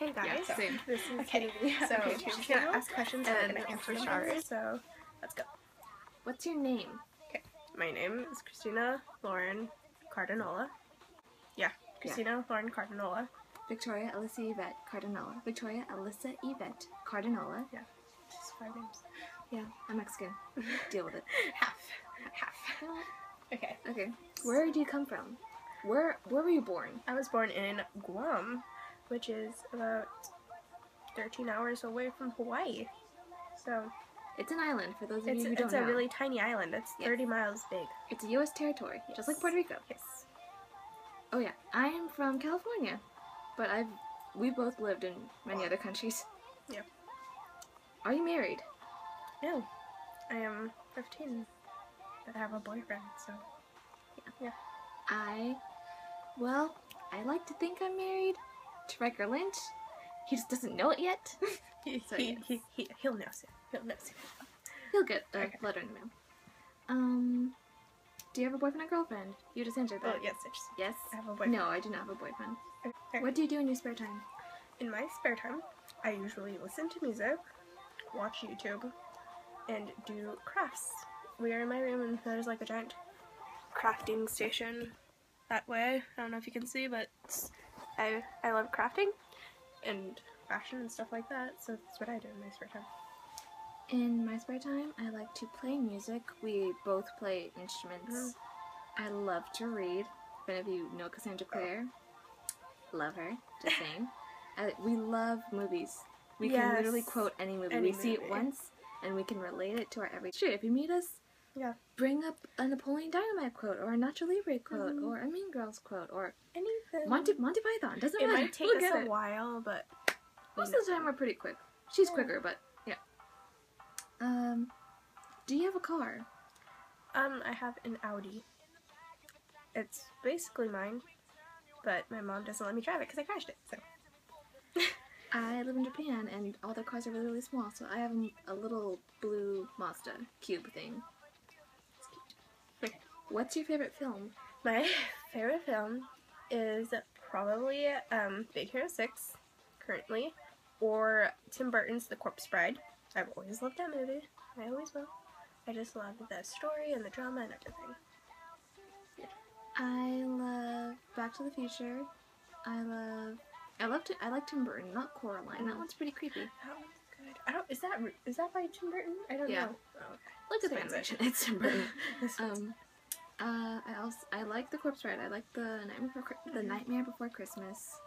Hey guys, Yeah, same. this is Okay, gonna be so okay, she's she's gonna gonna ask questions and and I'm gonna answer showers. So let's go. What's your name? Okay, my name is Christina Lauren Cardinola. Yeah, Christina Lauren Cardinola. Victoria Alyssa Yvette Cardinola. Victoria Alyssa Yvette Cardinola. Yeah, just 5 names. Yeah, I'm Mexican. Deal with it. Half. You know what? Okay. Okay. Where do you come from? Where were you born? I was born in Guam, which is about 13 hours away from Hawaii. So It's an island, for those of you who don't it's know. a really tiny island. It's 30 miles big. It's a U.S. territory, just like Puerto Rico. Yes. Oh yeah, I am from California, but we both lived in many other countries. Yeah. Are you married? No, I am 15, but I have a boyfriend, so yeah. Well, I like to think I'm married to Riker Lynch. He just doesn't know it yet. So, He'll know soon. He'll know soon. He'll get a letter in the mail. Do you have a boyfriend or girlfriend? You just answered that. Oh, yes, Yes? I have a boyfriend. No, I do not have a boyfriend. Okay. What do you do in your spare time? In my spare time, I usually listen to music, watch YouTube, and do crafts. We are in my room and there's like a giant crafting station that way. I don't know if you can see, but I love crafting and fashion and stuff like that, so that's what I do in my spare time. In my spare time, I like to play music. We both play instruments. I love to read. If any of you know Cassandra Clare, love her. Just saying. We love movies. We can literally quote any movie. We see it once, and we can relate it to our everyday. Sure, if you meet us, bring up a Napoleon Dynamite quote, or a Nacho Libre quote, or a Mean Girls quote, or anything. Monty Python. Doesn't matter. It might take us a while, but most of the time we're pretty quick. She's quicker, but yeah. Do you have a car? I have an Audi. It's basically mine, but my mom doesn't let me drive it because I crashed it, so. I live in Japan, and all their cars are really, really small, so I have a little blue Mazda cube thing. It's cute. Okay. What's your favorite film? My favorite film is probably Big Hero 6, currently, or Tim Burton's The Corpse Bride. I've always loved that movie. I always will. I just love the story and the drama and everything. Yeah. I love Back to the Future. I like Tim Burton, not Coraline. That one's pretty creepy. That one's good. Is that by Tim Burton? I don't know. Oh, okay. Look at the translation. It's Tim Burton. I like The Corpse Bride. I like the Nightmare Before Christmas.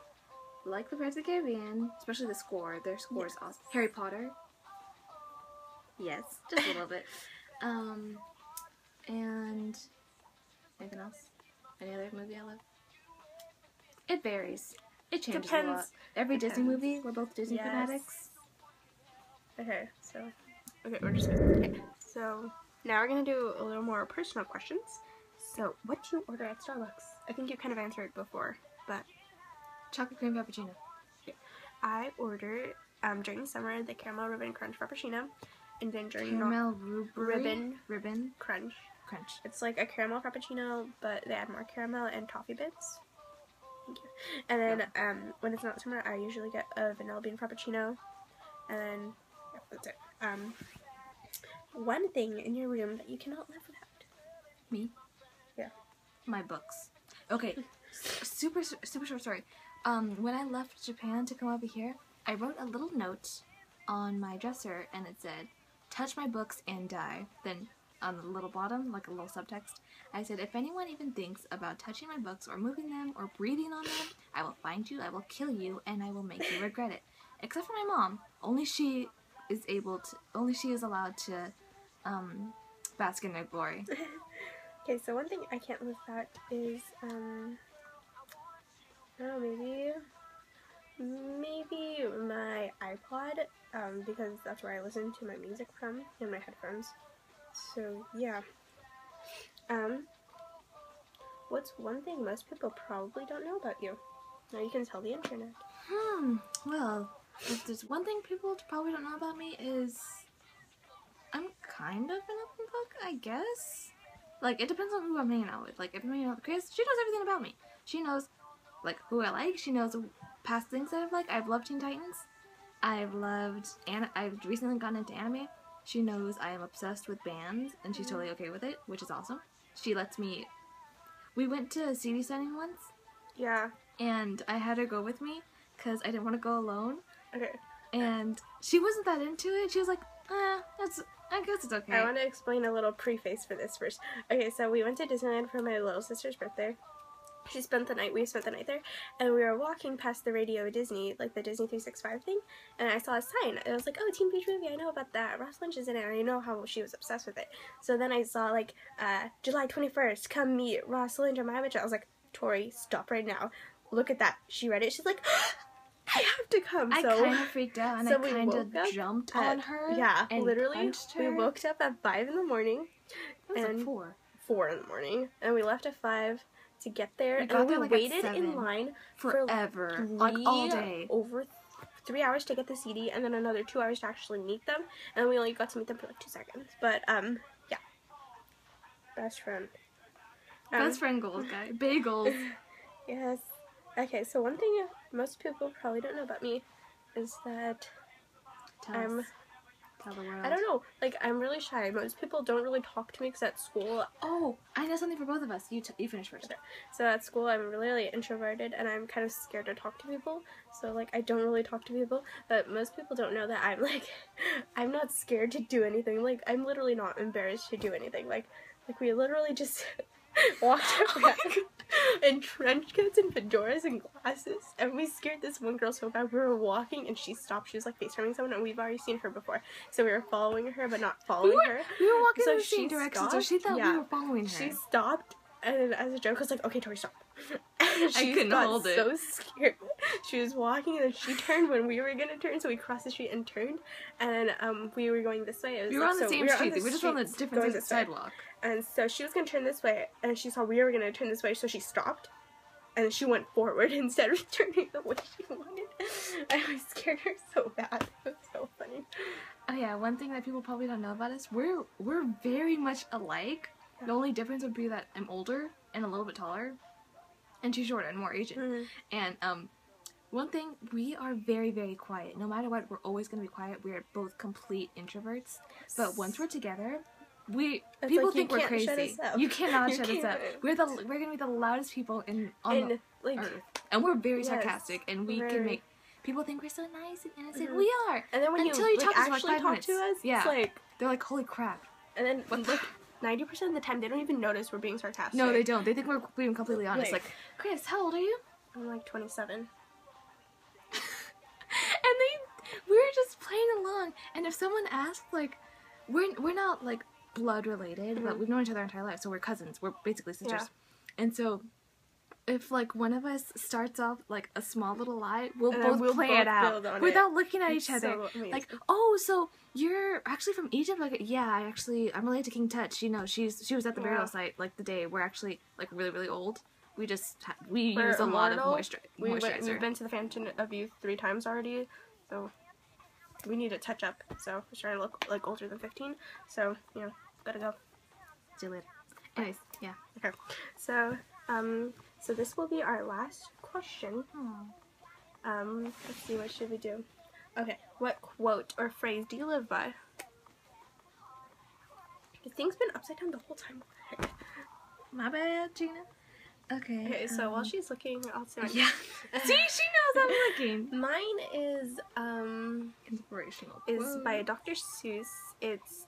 I like the Pirates of the Caribbean, especially the score. Their score is awesome. Harry Potter. Yes, just a little bit. And anything else? Any other movie I love? It varies. It changes a lot. Every Disney movie, we're both Disney fanatics. Okay, we're just good. Okay, so now we're gonna do a little more personal questions. So, what do you order at Starbucks? I think you kind of answered before, but chocolate cream frappuccino. Okay. I order during summer the caramel ribbon crunch frappuccino, and then during ribbon crunch. It's like a caramel frappuccino, but they add more caramel and toffee bits. Thank you. And then when it's not summer, I usually get a vanilla bean frappuccino, and then that's it. One thing in your room that you cannot live without. Me? Yeah. My books. Okay. Super short story. When I left Japan to come over here, I wrote a little note on my dresser, and it said, "Touch my books and die." Then on the little bottom, like a little subtext, I said, "If anyone even thinks about touching my books or moving them or breathing on them, I will find you, I will kill you, and I will make you regret it." Except for my mom. Only she is allowed to bask in their glory. Okay, so one thing I can't live without is I don't know, maybe my iPod, because that's where I listen to my music from, and my headphones. So yeah. What's one thing most people probably don't know about you? Now you can tell the internet. Well, if there's one thing people probably don't know about me is I'm kind of an open book, I guess. Like, it depends on who I'm hanging out with. Like, if I'm hanging out with Chris, she knows everything about me. She knows, like, who I like. She knows past things that I've loved Teen Titans. I've recently gotten into anime. She knows I am obsessed with bands, and she's totally okay with it, which is awesome. She lets me... We went to a CD signing once. Yeah. And I had her go with me, because I didn't want to go alone. Okay. And she wasn't that into it. She was like, I guess it's okay. I want to explain a little preface for this first. Okay, so we went to Disneyland for my little sister's birthday. We spent the night there, and we were walking past the Radio Disney, like the Disney 365 thing, and I saw a sign. It was like, oh, Teen Beach Movie, I know about that. Ross Lynch is in it, and I know how she was obsessed with it. So then I saw, like, July 21st, come meet Ross Lynch on my image. I was like, Tori, stop right now. Look at that. She read it. She's like, I have to come. I kind of freaked out, and so I kind of jumped on her. Yeah, and literally. Punched her. We woke up at 5 in the morning. It was like 4. 4 in the morning, and we left at 5 to get there. We got there, we waited in line forever, for like all day. Over 3 hours to get the CD, and then another 2 hours to actually meet them. And we only got to meet them for like 2 seconds. But yeah, best friend. Best friend goals, guy. Big goals. Yes. Okay, so one thing most people probably don't know about me is that Tell the world. I don't know, like, I'm really shy. Most people don't really talk to me because at school... Oh, I know something for both of us. You finish first. Okay. So at school, I'm really introverted, and I'm kind of scared to talk to people. So, like, I don't really talk to people, but most people don't know that I'm, like, I'm not scared to do anything. Like, I'm literally not embarrassed to do anything. Like we literally just walked around in trench coats and fedoras and glasses, and we scared this one girl so bad. We were walking, and she stopped. She was, like, FaceTiming someone, and we've already seen her before. So we were following her, but not following her. We were walking so in the same direction, so she thought we were following her. She stopped, and as a joke, I was like, okay, Tori, stop. I couldn't hold it. So scared. She was walking, and then she turned when we were gonna turn, so we crossed the street and turned, and we were going this way. We were on the same street. We were just on the different sidewalk. And so she was gonna turn this way, and she saw we were gonna turn this way, so she stopped, and then she went forward instead of turning the way she wanted. And I scared her so bad. It was so funny. Oh yeah, one thing that people probably don't know about us, we're very much alike. The only difference would be that I'm older and a little bit taller, and she's shorter and more Asian. Mm-hmm. And one thing, we are very, very quiet. No matter what, we're always going to be quiet. We are both complete introverts. But once we're together, people think we're crazy. You cannot shut us up. We're going to be the loudest people on Earth. And we're very sarcastic, and we can make people think we're so nice and innocent. Mm-hmm. We are. And then when until you talk actually to talk to us, it's like they're like, holy crap. And then 90% of the time, they don't even notice we're being sarcastic. No, they don't. They think we're being completely honest. Like, Chris, how old are you? I'm like 27. And we're just playing along. And if someone asks, like, we're not, like, blood related, but we've known each other our entire life, so we're cousins. We're basically sisters. Yeah. And so, if, like, one of us starts off, like, a small little lie, we'll both play it out without looking at each other. So like, oh, so you're actually from Egypt? Like, yeah, I'm related to King Tut. You know, she was at the burial site, like, the day. We're actually, like, really, really old. We use a lot of moisturizer. We've been to the Fountain of Youth 3 times already, so we need to touch up. So we're trying to look, like, older than 15. So, you know, gotta go. See you later. Anyways, yeah. Okay. So, so this will be our last question. Let's see, what should we do? Okay, what quote or phrase do you live by? The thing's been upside down the whole time. My bad, Gina. Okay, so while she's looking, I'll say yeah. See, she knows I'm looking. Mine is, inspirational is quote. by Dr. Seuss. It's,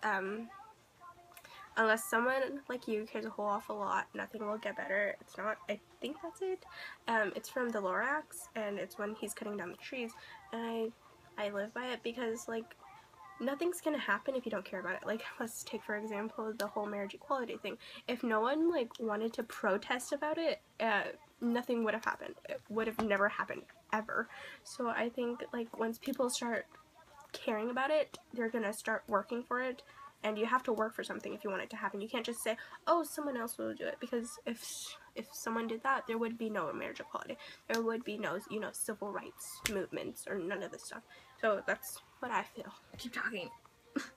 unless someone like you cares a whole awful lot, nothing will get better. It's not, I think that's it. It's from the Lorax, and it's when he's cutting down the trees, and I live by it because, like, nothing's gonna happen if you don't care about it. Like, let's take for example the whole marriage equality thing. If no one, like, wanted to protest about it, nothing would have happened. It would have never happened, ever. So I think, like, once people start caring about it, they're gonna start working for it. And you have to work for something if you want it to happen. You can't just say, oh, someone else will do it. Because if someone did that, there would be no marriage equality. There would be no, you know, civil rights movements or none of this stuff. So that's what I feel. Keep talking.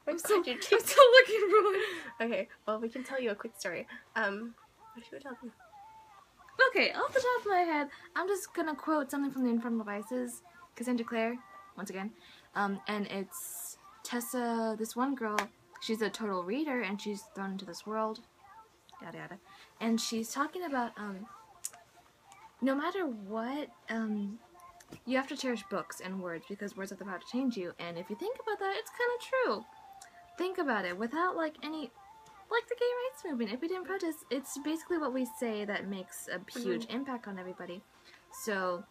I'm still looking for one. Okay, well, we can tell you a quick story. What should we tell them? Okay, off the top of my head, I'm just gonna quote something from the Infernal Vices, Cassandra Clare, once again, and it's Tessa, this one girl, she's a total reader, and she's thrown into this world, yada yada, and she's talking about, no matter what, you have to cherish books and words, because words have the power to change you, and if you think about that, it's kind of true. Think about it, without, like, any... Like the gay rights movement, if we didn't protest, it's basically what we say that makes a huge impact on everybody. So,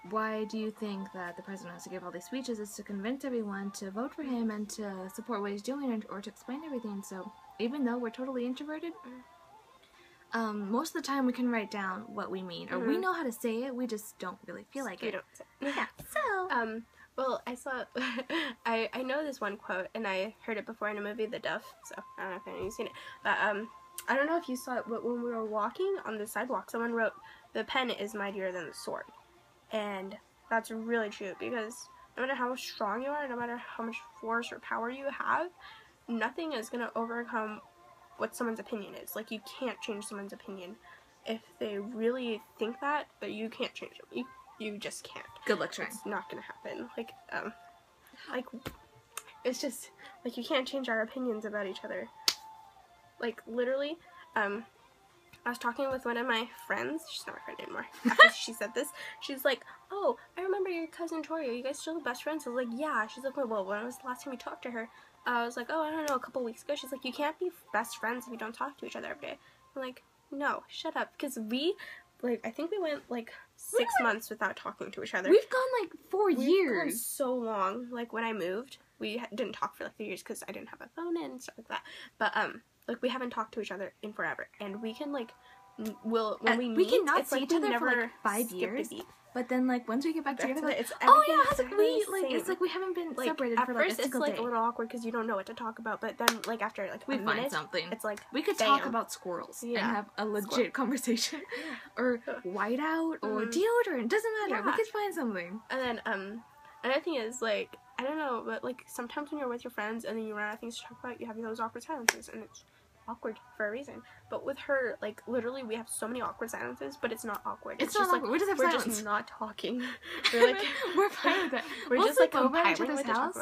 why do you think that the president has to give all these speeches? Is to convince everyone to vote for him and to support what he's doing, or to explain everything. So, even though we're totally introverted, most of the time we can write down what we mean, or we know how to say it, we just don't really feel like it. Yeah. So, well, I saw, I know this one quote, and I heard it before in a movie, The Duff, so I don't know if any of you've seen it, but, I don't know if you saw it, but when we were walking on the sidewalk, someone wrote, "The pen is mightier than the sword," and that's really true, because no matter how strong you are, no matter how much force or power you have, nothing is going to overcome what someone's opinion is. Like, you can't change someone's opinion. If they really think that, but you can't change them. You just can't. Good luck trying. It's not gonna happen. Like, it's just, like, you can't change our opinions about each other. Like, literally, I was talking with one of my friends, she's not my friend anymore, after she said this, she's like, "Oh, I remember your cousin Tori, are you guys still the best friends?" I was like, "Yeah." She's like, "Well, when was the last time you talked to her?" I was like, "Oh, I don't know, a couple weeks ago." She's like, "You can't be best friends if you don't talk to each other every day." I'm like, "No, shut up," because I think we went, like, 6 months without talking to each other. We've gone, like, 4 years. We've gone so long. Like, when I moved, we didn't talk for, like, 3 years because I didn't have a phone and stuff like that. But, like, we haven't talked to each other in forever. And we can, like, when we meet, we cannot see like each other for, like, 5 years. But then, like, once we get back together, like, it's it's like we haven't been separated for, like, a single day. At first, it's, like, a little awkward because you don't know what to talk about. But then, like, after, like, we a find minute, something. It's like, we could talk about squirrels and have a legit conversation. Or whiteout or deodorant. Doesn't matter. We could find something. And then, another thing is, like, I don't know, but, like, sometimes when you're with your friends and then you run out of things to talk about, you have those awkward silences, and it's awkward for a reason. But with her, like, literally we have so many awkward silences, but it's not awkward. It's not awkward. Like, we're just not talking. We're like, we're fine with that. We'll just like over each other's house,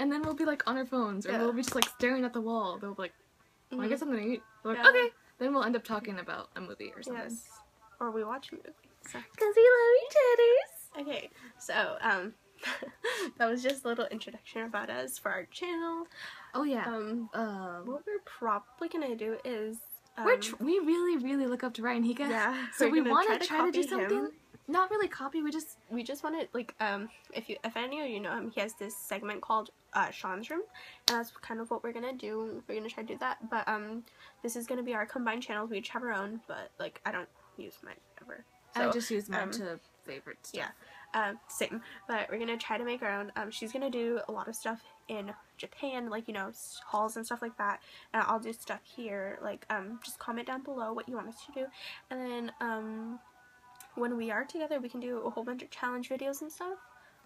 and then we'll be like on our phones, or we'll be just like staring at the wall. They'll be like, "Well, I guess something to eat." We're like, okay. Then we'll end up talking about a movie or something. Yes. Or we watch a movie. Because we love each other. Okay, so that was just a little introduction about us for our channel. Oh yeah. What we're probably gonna do is we really look up to Ryan Higa. Yeah. So we want to try to do something. Him. Not really copy. We just want to, like, if any of you know him, he has this segment called Sean's Room, and that's kind of what we're gonna do. We're gonna try to do that. But this is gonna be our combined channels. We each have our own, but, like, I don't use mine ever. So, I just use mine to favorite stuff. Yeah. Same, but we're gonna try to make our own. She's gonna do a lot of stuff in Japan, like, you know, hauls and stuff like that, and I'll do stuff here. Like, just comment down below what you want us to do, and then when we are together, we can do a whole bunch of challenge videos and stuff.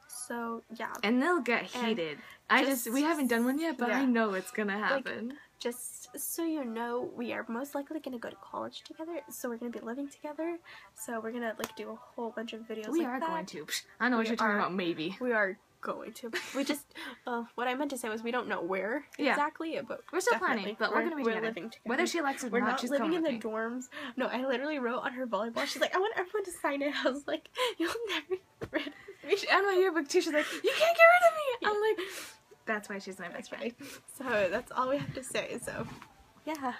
So yeah, and they'll get heated. We haven't done one yet, but I know it's gonna happen. Like, just so you know, we are most likely gonna go to college together, so we're gonna be living together. So we're gonna, like, do a whole bunch of videos. We are going to. I know what you're talking about. Maybe we are going to. We just what I meant to say was we don't know where exactly, but we're still planning. But we're gonna be living together. Whether she likes it or not, she's living in the dorms. No, I literally wrote on her volleyball. She's like, "I want everyone to sign it." I was like, "You'll never get rid of me." And my yearbook too. She's like, "You can't get rid of me." I'm like, that's why she's my best friend. So that's all we have to say. So yeah.